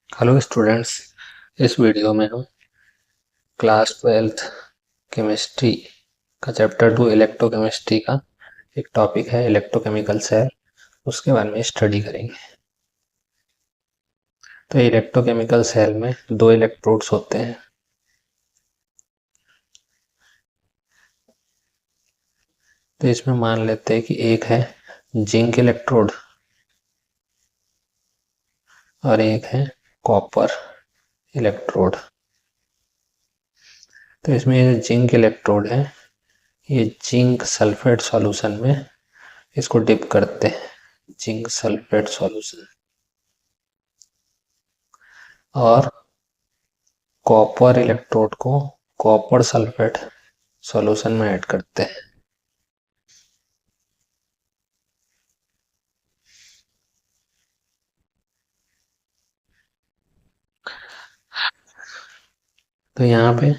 Hello students. इस video में हम क्लास 12th केमिस्ट्री का चैप्टर 2 इलेक्ट्रोकेमिस्ट्री का एक टॉपिक है इलेक्ट्रोकेमिकल सेल, उसके बारे में स्टडी करेंगे। तो इलेक्ट्रोकेमिकल सेल में दो इलेक्ट्रोड्स होते हैं। तो इसमें मान लेते हैं कि एक है जिंक इलेक्ट्रोड और एक है कॉपर इलेक्ट्रोड। तो इसमें ये जो जिंक इलेक्ट्रोड है, ये जिंक सल्फेट सॉल्यूशन में इसको डिप करते हैं, जिंक सल्फेट सॉल्यूशन। और कॉपर इलेक्ट्रोड को कॉपर सल्फेट सॉल्यूशन में ऐड करते हैं। तो यहाँ पे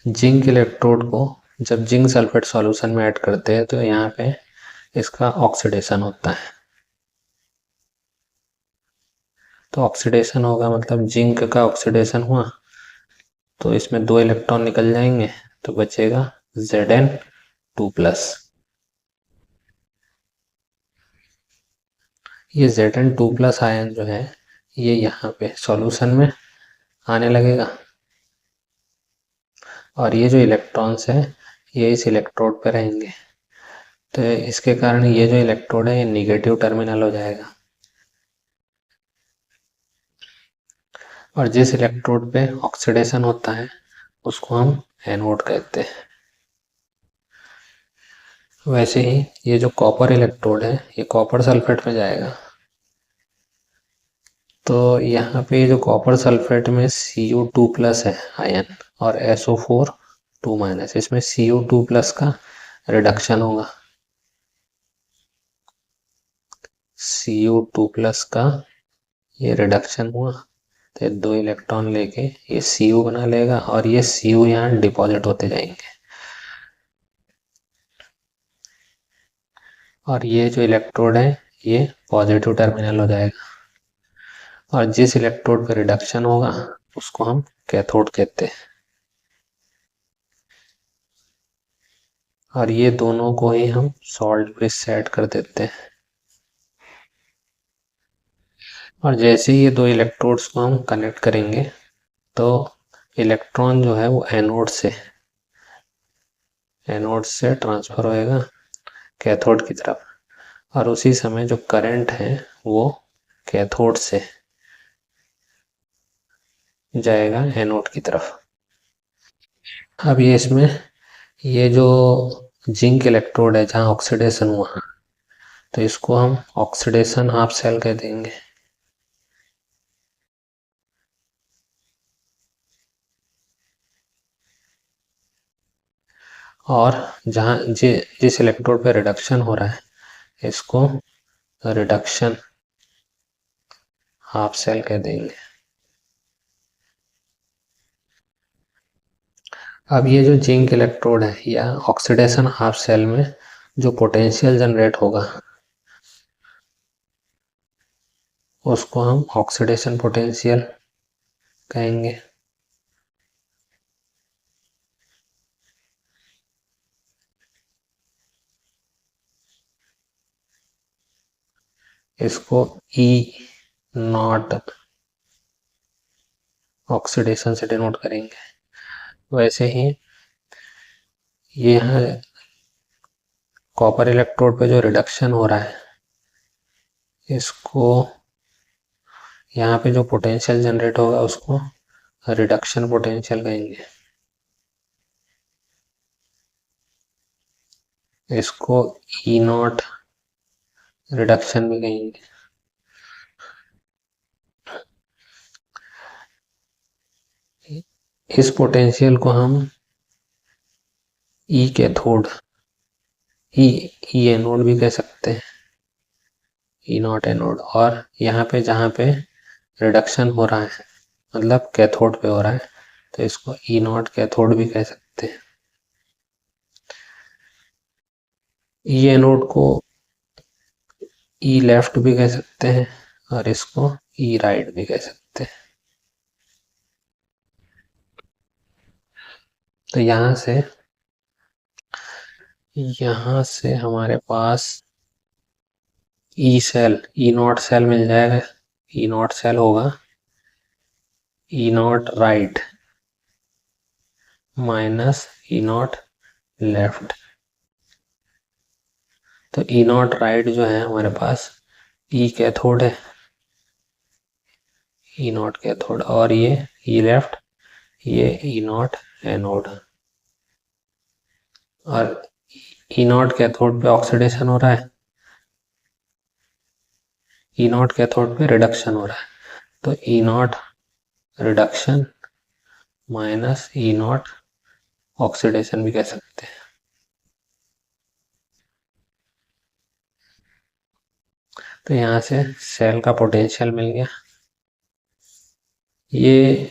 जिंक इलेक्ट्रोड को जब जिंक सल्फेट सॉल्यूशन में ऐड करते हैं तो यहाँ पे इसका ऑक्सीडेशन होता है। तो ऑक्सीडेशन होगा मतलब जिंक का ऑक्सीडेशन हुआ, तो इसमें दो इलेक्ट्रॉन निकल जाएंगे, तो बचेगा Zn2+। ये Zn2+ आयन जो है ये यहाँ पे सॉल्यूशन में आने लगेगा और ये जो इलेक्ट्रॉन्स है ये इस इलेक्ट्रोड पे रहेंगे। तो इसके कारण ये जो इलेक्ट्रोड है ये निगेटिव टर्मिनल हो जाएगा और जिस इलेक्ट्रोड पे ऑक्सीडेशन होता है उसको हम एनोड कहते हैं। वैसे ही ये जो कॉपर इलेक्ट्रोड है ये कॉपर सल्फेट में जाएगा। तो यहाँ पे जो कॉपर सल्फेट में Cu2+ है आयन और SO4 2-, इसमें Cu2+ का रिडक्शन होगा। Cu2+ का ये रिडक्शन हुआ तो ये दो इलेक्ट्रॉन लेके ये Cu बना लेगा और ये Cu यहाँ डिपॉजिट होते जाएंगे और ये जो इलेक्ट्रोड है ये पॉजिटिव टर्मिनल हो जाएगा और जिस इलेक्ट्रोड पर रिडक्शन होगा उसको हम कैथोड कहते हैं। और ये दोनों को ही हम सॉल्ट ब्रिज से ऐड कर देते हैं और जैसे ही ये दो इलेक्ट्रोड्स को हम कनेक्ट करेंगे तो इलेक्ट्रॉन जो है वो एनोड से ट्रांसफर होएगा कैथोड की तरफ और उसी समय जो करंट है वो कैथोड से जाएगा एनोड की तरफ। अब ये इसमें ये जो जिंक इलेक्ट्रोड है जहाँ ऑक्सीडेशन हुआ तो इसको हम ऑक्सीडेशन हाफ सेल कह देंगे। और जहाँ जिस इलेक्ट्रोड पे रिडक्शन हो रहा है इसको रिडक्शन हाफ सेल कह देंगे। अब ये जो जिंक इलेक्ट्रोड है या ऑक्सीडेशन हाफ सेल में जो पोटेंशियल जनरेट होगा उसको हम ऑक्सीडेशन पोटेंशियल कहेंगे। इसको E0 ऑक्सीडेशन से डिनोट करेंगे। वैसे ही ये यहाँ कॉपर इलेक्ट्रोड पे जो रिडक्शन हो रहा है इसको यहाँ पे जो पोटेंशियल जनरेट होगा उसको रिडक्शन पोटेंशियल कहेंगे। इसको E0 रिडक्शन भी कहेंगे। इस पोटेंशियल को हम ई कैथोड ई एनोड भी कह सकते हैं, E0 एनोड। और यहाँ पे जहाँ पे रिडक्शन हो रहा है मतलब कैथोड पे हो रहा है तो इसको E0 कैथोड भी कह सकते हैं। ई एनोड को ई लेफ्ट भी कह सकते हैं और इसको ई राइट भी कह सकते हैं। सकते हैं। तो यहाँ से हमारे पास E cell, E naught cell मिल जाएगा। ई नॉट सेल होगा E naught right minus E naught left. तो ई नॉट राइट जो है हमारे पास ई कैथोड है, ई नॉट कैथोड, और ये ई लेफ्ट, ये ई नॉट एनोड। और ई नॉट कैथोड पे ऑक्सीडेशन हो रहा है, ई नॉट कैथोड पे रिडक्शन हो रहा है। तो E naught reduction minus E naught oxidation भी कह सकते हैं। तो यहाँ से सेल का पोटेंशियल मिल गया। ये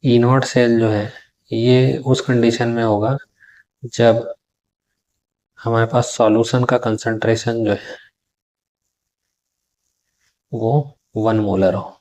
ई नॉट सेल जो है ये उस कंडीशन में होगा जब हमारे पास सॉल्यूशन का कंसंट्रेशन जो है वो 1 मोलर हो।